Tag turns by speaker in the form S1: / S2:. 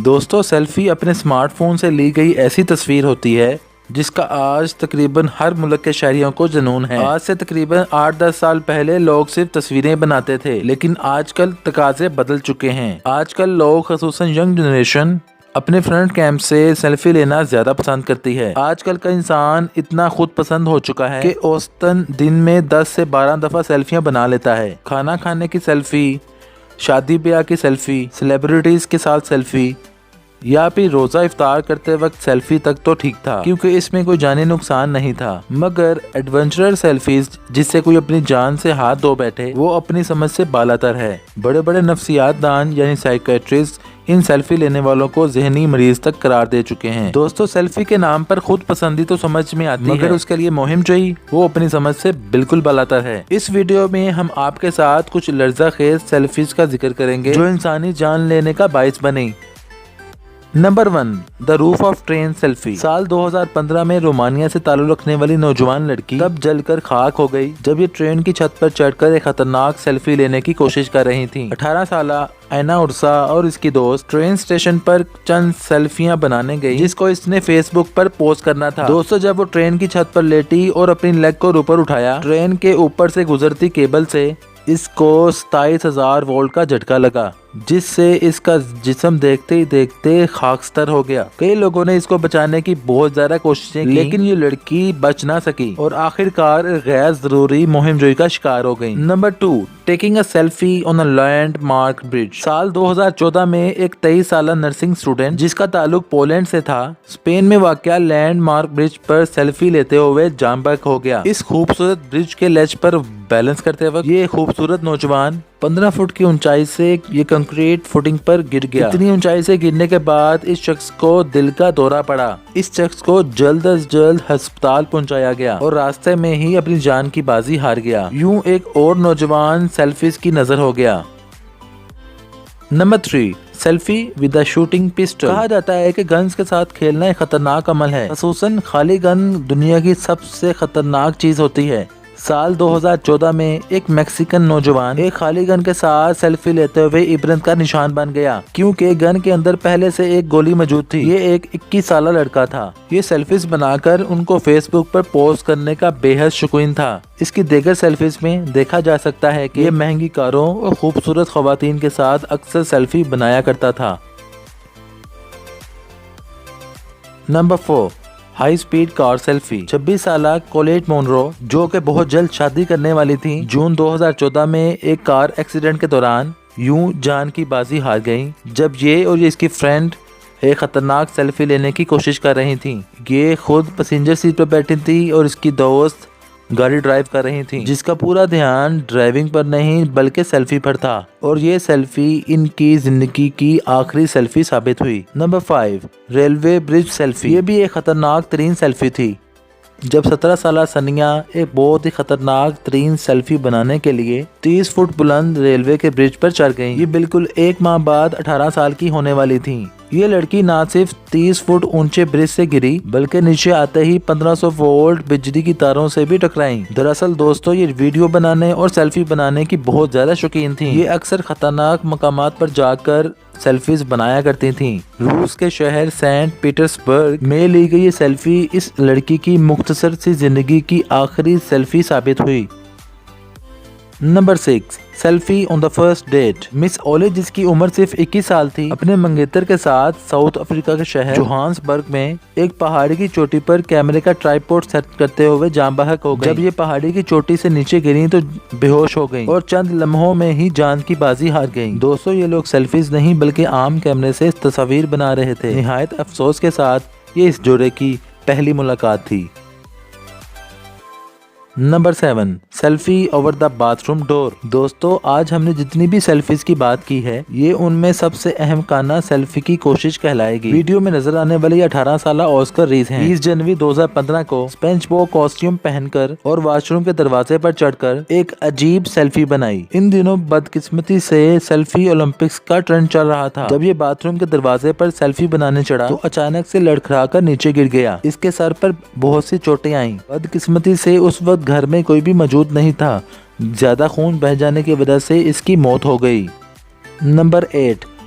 S1: دوستو سیلفی اپنے smart phone سے لی گئی ایسی تصویر ہوتی ہے جس کا آج تقریباً ہر ملک کے شہریوں کو جنون ہے۔ آج سے تقریباً 8-10 سال پہلے لوگ صرف تصویریں بناتے تھے، لیکن آج کل تقاضے بدل چکے ہیں۔ آج کل لوگ خصوصاً ینگ جنریشن اپنے فرنٹ کیمپ سے سیلفی لینا زیادہ پسند کرتی ہے۔ آج کل کا انسان اتنا خود پسند ہو چکا ہے کہ اوسطاً دن میں 10 سے 12 دفعہ سیلفیاں بنا لیتا ہے۔ کھانا کھانے کی سیلفی، شادی بیاہ کی سیلفی، سیلیبریٹیز کے ساتھ سیلفی، یا پھر روزہ افطار کرتے وقت سیلفی تک تو ٹھیک تھا کیونکہ اس میں کوئی جانی نقصان نہیں تھا، مگر ایڈونچرر سیلفیز جس سے کوئی اپنی جان سے ہاتھ دھو بیٹھے وہ اپنی سمجھ سے بالاتر ہے۔ بڑے بڑے نفسیات دان یعنی سائیکیٹرسٹ ان سیلفی لینے والوں کو ذہنی مریض تک قرار دے چکے ہیں۔ دوستو سیلفی کے نام پر خود پسندی تو سمجھ میں آتی ہے، مگر اس کے لیے مہم چاہیے وہ اپنی سمجھ سے بالکل بالاتر ہے۔ اس ویڈیو میں ہم آپ کے ساتھ کچھ لرزہ خیز سیلفیز کا ذکر کریں گے جو انسانی جان لینے کا باعث بنے۔ Number 1، the roof of train selfie. سال 2015 میں رومانیہ سے تعلق رکھنے والی نوجوان لڑکی تب جل کر خاک ہو گئی جب یہ ٹرین کی چھت پر چڑھ کر ایک خطرناک سیلفی لینے کی کوشش کر رہی تھی۔ 18 سالہ اینا اورسا اور اس کی دوست ٹرین اسٹیشن پر چند سیلفیاں بنانے گئی جس کو اس نے فیس بک پر پوسٹ کرنا تھا۔ دوستو جب وہ ٹرین کی چھت پر لیٹی اور اپنی لیگ کو اوپر اٹھایا، ٹرین کے اوپر سے گزرتی کیبل سے اس کو 27,000 وولٹ کا جھٹکا لگا جس سے اس کا جسم دیکھتے ہی دیکھتے خاکستر ہو گیا۔ کئی لوگوں نے اس کو بچانے کی بہت زیادہ کوششیں کی لیکن یہ لڑکی بچ نہ سکی اور آخر کار غیر ضروری مہم جوئی کا شکار ہو گئی۔ Number 2، taking a selfie on a landmark bridge. سال 2014 میں ایک 23 سالہ نرسنگ اسٹوڈنٹ جس کا تعلق پولینڈ سے تھا، اسپین میں واقع لینڈ مارک برج پر سیلفی لیتے ہوئے جاں بحق ہو گیا۔ اس خوبصورت برج کے لیج پر بیلنس کرتے وقت یہ خوبصورت نوجوان 15 فٹ کی اونچائی سے یہ کنکریٹ فوٹنگ پر گر گیا۔ اتنی اونچائی سے گرنے کے بعد اس شخص کو دل کا دورہ پڑا۔ اس شخص کو جلد از جلد ہسپتال پہنچایا گیا اور راستے میں ہی اپنی جان کی بازی ہار گیا۔ یوں ایک اور نوجوان سیلفیز کی نظر ہو گیا۔ Number 3، selfie with a shooting pistol. کہا جاتا ہے کہ گنز کے ساتھ کھیلنا ایک خطرناک عمل ہے، خصوصاً خالی گن دنیا کی سب سے خطرناک چیز ہوتی ہے۔ سال 2014 میں ایک میکسیکن نوجوان ایک خالی گن کے ساتھ سیلفی لیتے ہوئے عبرت کا نشان بن گیا کیونکہ گن کے اندر پہلے سے ایک گولی موجود تھی۔ یہ ایک 21 سالہ لڑکا تھا۔ یہ سیلفیز بنا کر ان کو فیس بک پر پوسٹ کرنے کا بے حد شوقین تھا۔ اس کی دیگر سیلفیز میں دیکھا جا سکتا ہے کہ یہ مہنگی کاروں اور خوبصورت خواتین کے ساتھ اکثر سیلفی بنایا کرتا تھا۔ نمبر 4، ہائی سپیڈ کار سیلفی۔ 26 سالہ کولیٹ مونرو جو کہ بہت جلد شادی کرنے والی تھی، جون 2014 میں ایک کار ایکسیڈنٹ کے دوران یوں جان کی بازی ہار گئی جب یہ اور اس کی فرینڈ ایک خطرناک سیلفی لینے کی کوشش کر رہی تھیں۔ یہ خود پیسنجر سیٹ پر بیٹھی تھی اور اس کی دوست گاڑی ڈرائیو کر رہی تھی جس کا پورا دھیان ڈرائیونگ پر نہیں بلکہ سیلفی پر تھا، اور یہ سیلفی ان کی زندگی کی آخری سیلفی ثابت ہوئی۔ نمبر 5، ریلوے برج سیلفی۔ یہ بھی ایک خطرناک ترین سیلفی تھی جب 17 سالہ سنیا ایک بہت ہی خطرناک ترین سیلفی بنانے کے لیے 30 فٹ بلند ریلوے کے برج پر چڑھ گئی۔ یہ بالکل ایک ماہ بعد 18 سال کی ہونے والی تھی۔ یہ لڑکی نہ صرف 30 فٹ اونچے برج سے گری بلکہ نیچے آتے ہی 1500 وولٹ بجلی کی تاروں سے بھی ٹکرائیں۔ دراصل دوستو یہ ویڈیو بنانے اور سیلفی بنانے کی بہت زیادہ شوقین تھیں۔ یہ اکثر خطرناک مقامات پر جا کر سیلفیز بنایا کرتی تھیں۔ روس کے شہر سینٹ پیٹرسبرگ میں لی گئی یہ سیلفی اس لڑکی کی مختصر سی زندگی کی آخری سیلفی ثابت ہوئی۔ Number 6، selfie on the first date. Miss Olly جس کی عمر صرف 21 سال تھی، اپنے منگیتر کے ساتھ ساؤتھ افریقہ کے شہر جوہانسبرگ میں ایک پہاڑی کی چوٹی پر کیمرے کا ٹرائیپوڈ سیٹ کرتے ہوئے جاں بحق ہو گئی۔ جب یہ پہاڑی کی چوٹی سے نیچے گریں تو بے ہوش ہو گئیں اور چند لمحوں میں ہی جان کی بازی ہار گئیں۔ دوستو یہ لوگ سیلفیز نہیں بلکہ عام کیمرے سے تصاویر بنا رہے تھے۔ نہایت افسوس کے ساتھ یہ اس جوڑے کی پہلی ملاقات تھی۔ Number 7، selfie over the bathroom door. دوستو آج ہم نے جتنی بھی سیلفیز کی بات کی ہے یہ ان میں سب سے اہم کانہ سیلفی کی کوشش کہلائے گی۔ ویڈیو میں نظر آنے والی 18 سالہ آسکر ریز ہیں۔ 20 جنوری 2015 کو اسپنج بوب کاسٹیوم پہن کر اور واش روم کے دروازے پر چڑھ کر ایک عجیب سیلفی بنائی۔ ان دنوں بدقسمتی سے سیلفی اولمپکس کا ٹرینڈ چل رہا تھا۔ جب یہ باتھ روم کے دروازے پر سیلفی بنانے چڑھا تو اچانک سے لڑکھڑا کر نیچے گر گیا۔ اس کے سر پر بہت سی چوٹیں آئیں۔ بدقسمتی سے اس وقت گھر میں کوئی بھی موجود نہیں تھا۔ زیادہ خون بہہ جانے کی وجہ سے اس کی موت ہو گئی۔ نمبر 8،